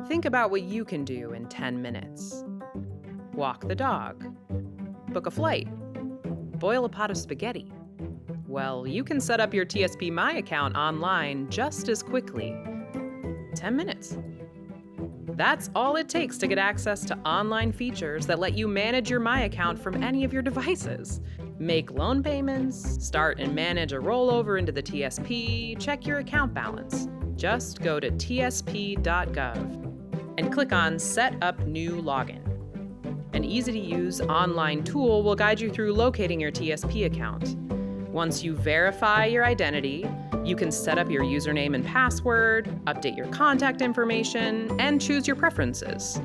Think about what you can do in 10 minutes. Walk the dog. Book a flight. Boil a pot of spaghetti. Well, you can set up your TSP My account online just as quickly. 10 minutes. That's all it takes to get access to online features that let you manage your My account from any of your devices. Make loan payments, start and manage a rollover into the TSP, check your account balance. Just go to tsp.gov and click on Set Up New Login. An easy-to-use online tool will guide you through locating your TSP account. Once you verify your identity, you can set up your username and password, update your contact information, and choose your preferences.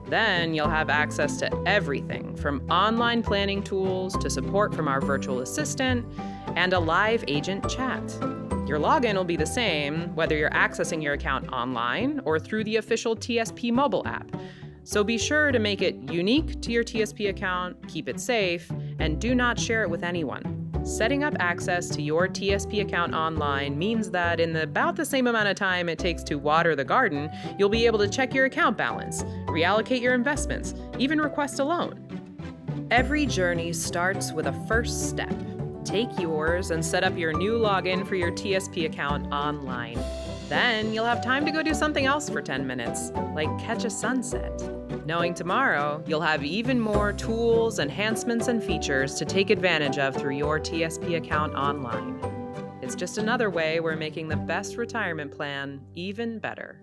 Then you'll have access to everything from online planning tools to support from our virtual assistant and a live agent chat. Your login will be the same whether you're accessing your account online or through the official TSP mobile app. So be sure to make it unique to your TSP account, keep it safe, and do not share it with anyone. Setting up access to your TSP account online means that in about the same amount of time it takes to water the garden, you'll be able to check your account balance, reallocate your investments, even request a loan. Every journey starts with a first step. Take yours and set up your new login for your TSP account online. Then you'll have time to go do something else for 10 minutes, like catch a sunset. Knowing tomorrow, you'll have even more tools, enhancements, and features to take advantage of through your TSP account online. It's just another way we're making the best retirement plan even better.